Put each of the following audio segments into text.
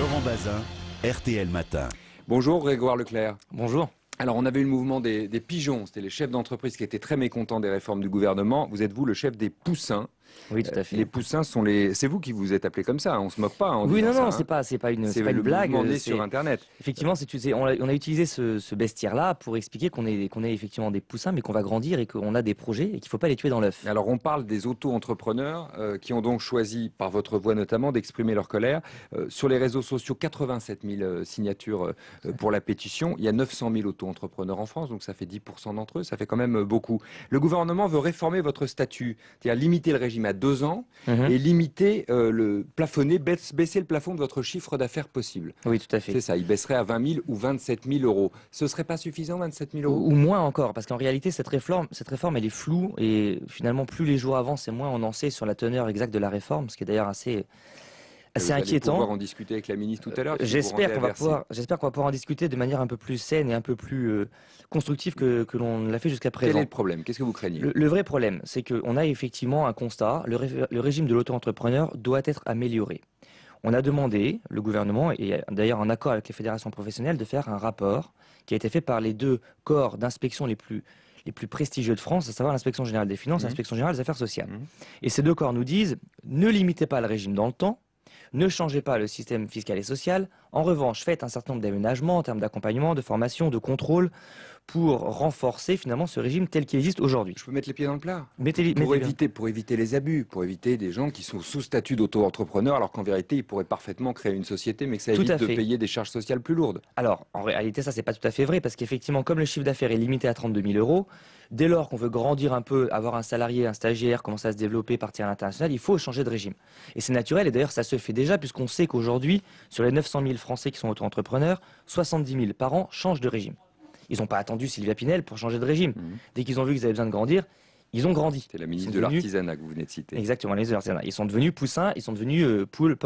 Laurent Bazin, RTL Matin. Bonjour Grégoire Leclerc. Bonjour. Alors on avait eu le mouvement des pigeons, c'était les chefs d'entreprise qui étaient très mécontents des réformes du gouvernement. Vous êtes vous le chef des poussins. Oui, tout à fait. Les poussins sont les... C'est vous qui vous êtes appelé comme ça, hein, on se moque pas. En Oui, disant non, ça, hein. c'est pas une C'est le blague. mouvement né sur Internet. Effectivement, on a utilisé ce bestiaire-là pour expliquer qu'on est effectivement des poussins, mais qu'on va grandir et qu'on a des projets et qu'il ne faut pas les tuer dans l'œuf. Alors on parle des auto-entrepreneurs qui ont donc choisi, par votre voix notamment, d'exprimer leur colère. Sur les réseaux sociaux, 87 000 signatures pour la pétition. Il y a 900 000 auto-entrepreneurs en France, donc ça fait 10% d'entre eux, ça fait quand même beaucoup. Le gouvernement veut réformer votre statut, c'est-à-dire limiter le régime à 2 ans et limiter le plafonner, baisser le plafond de votre chiffre d'affaires possible. Oui, tout à fait. C'est ça, il baisserait à 20 000 ou 27 000 euros. Ce serait pas suffisant, 27 000 euros? Ou moins encore, parce qu'en réalité, cette réforme, elle est floue et finalement, plus les jours avancent et moins on en sait sur la teneur exacte de la réforme, ce qui est d'ailleurs assez Vous allez inquiétant. pouvoir en discuter avec la ministre tout à l'heure. J'espère qu'on va pouvoir en discuter de manière un peu plus saine et un peu plus constructive que l'on l'a fait jusqu'à présent. Quel est le problème? Qu'est-ce que vous craignez? Le vrai problème, c'est qu'on a effectivement un constat, le régime de l'auto-entrepreneur doit être amélioré. On a demandé, le gouvernement, et d'ailleurs en accord avec les fédérations professionnelles, de faire un rapport qui a été fait par les 2 corps d'inspection les plus prestigieux de France, à savoir l'inspection générale des finances et l'inspection générale des affaires sociales. Et ces 2 corps nous disent, ne limitez pas le régime dans le temps, ne changez pas le système fiscal et social. En revanche, faites un certain nombre d'aménagements en termes d'accompagnement, de formation, de contrôle pour renforcer finalement ce régime tel qu'il existe aujourd'hui. Je peux mettre les pieds dans le plat pour Mettez-les éviter les abus, pour éviter des gens qui sont sous statut d'auto-entrepreneur alors qu'en vérité ils pourraient parfaitement créer une société mais que ça évite de payer des charges sociales plus lourdes. Alors en réalité ça c'est pas tout à fait vrai parce qu'effectivement comme le chiffre d'affaires est limité à 32 000 euros, dès lors qu'on veut grandir un peu, avoir un salarié, un stagiaire, commencer à se développer, partir à l'international, il faut changer de régime. Et c'est naturel et d'ailleurs ça se fait déjà puisqu'on sait qu'aujourd'hui sur les 900 000 Français qui sont auto-entrepreneurs, 70 000 par an changent de régime. Ils n'ont pas attendu Sylvia Pinel pour changer de régime. Dès qu'ils ont vu qu'ils avaient besoin de grandir, ils ont grandi. C'est la ministre de l'Artisanat que vous venez de citer. Exactement, la ministre de l'Artisanat. Ils sont devenus poussins, ils sont devenus poules,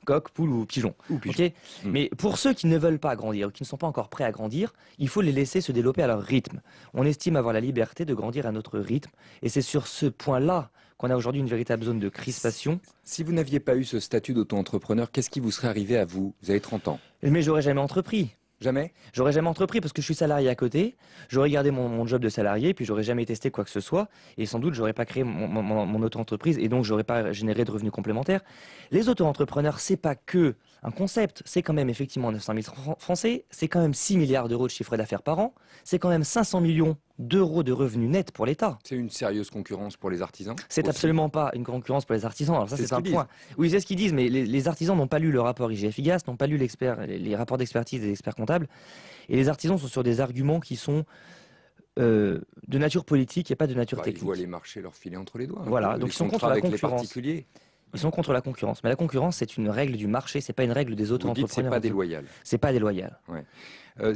coq, poule ou pigeon. Okay. Mais pour ceux qui ne veulent pas grandir, qui ne sont pas encore prêts à grandir, il faut les laisser se développer à leur rythme. On estime avoir la liberté de grandir à notre rythme. Et c'est sur ce point-là qu'on a aujourd'hui une véritable zone de crispation. Si vous n'aviez pas eu ce statut d'auto-entrepreneur, qu'est-ce qui vous serait arrivé à vous? Vous avez 30 ans. Mais j'aurais jamais entrepris. Jamais? J'aurais jamais entrepris parce que je suis salarié à côté, j'aurais gardé mon job de salarié, puis j'aurais jamais testé quoi que ce soit, et sans doute j'aurais pas créé mon auto-entreprise, et donc j'aurais pas généré de revenus complémentaires. Les auto-entrepreneurs, c'est pas que un concept, c'est quand même effectivement 900 000 Français, c'est quand même 6 milliards d'euros de chiffre d'affaires par an, c'est quand même 500 millions d'euros de revenus nets pour l'État. C'est une sérieuse concurrence pour les artisans? C'est absolument pas une concurrence pour les artisans. Alors ça, c'est un point. Oui, c'est ce qu'ils disent, mais les artisans n'ont pas lu le rapport IGF-IGAS, n'ont pas lu les rapports d'expertise des experts comptables. Et les artisans sont sur des arguments qui sont de nature politique et pas de nature technique. Ils voient les marchés leur filer entre les doigts. Voilà, donc ils sont contre la concurrence. Ils sont contre la concurrence. Mais la concurrence, c'est une règle du marché, c'est pas une règle des auto-entrepreneurs. C'est pas déloyal. C'est pas déloyal. Ouais.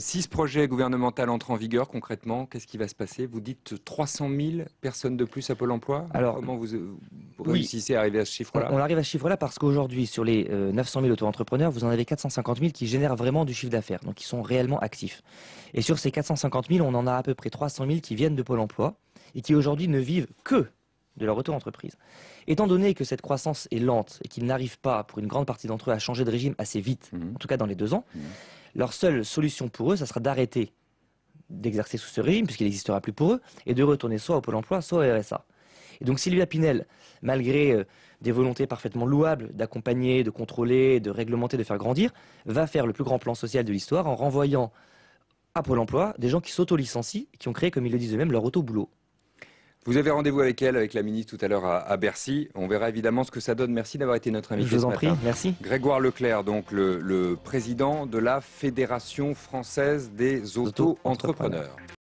Si ce projet gouvernemental entre en vigueur, concrètement, qu'est-ce qui va se passer? Vous dites 300 000 personnes de plus à Pôle emploi? Alors, comment vous réussissez à arriver à ce chiffre-là? On arrive à ce chiffre-là parce qu'aujourd'hui, sur les 900 000 auto-entrepreneurs, vous en avez 450 000 qui génèrent vraiment du chiffre d'affaires, donc qui sont réellement actifs. Et sur ces 450 000, on en a à peu près 300 000 qui viennent de Pôle emploi et qui aujourd'hui ne vivent que de leur auto-entreprise. Étant donné que cette croissance est lente et qu'ils n'arrivent pas, pour une grande partie d'entre eux, à changer de régime assez vite, en tout cas dans les 2 ans, leur seule solution pour eux, ça sera d'arrêter d'exercer sous ce régime, puisqu'il n'existera plus pour eux, et de retourner soit au Pôle emploi, soit au RSA. Et donc Sylvia Pinel, malgré des volontés parfaitement louables d'accompagner, de contrôler, de réglementer, de faire grandir, va faire le plus grand plan social de l'histoire en renvoyant à Pôle emploi des gens qui s'auto-licencient, qui ont créé, comme ils le disent eux-mêmes, leur auto-boulot. Vous avez rendez-vous avec elle, avec la ministre tout à l'heure à Bercy. On verra évidemment ce que ça donne. Merci d'avoir été notre invité. Je vous en prie, merci. Grégoire Leclerc, donc le président de la Fédération française des auto-entrepreneurs.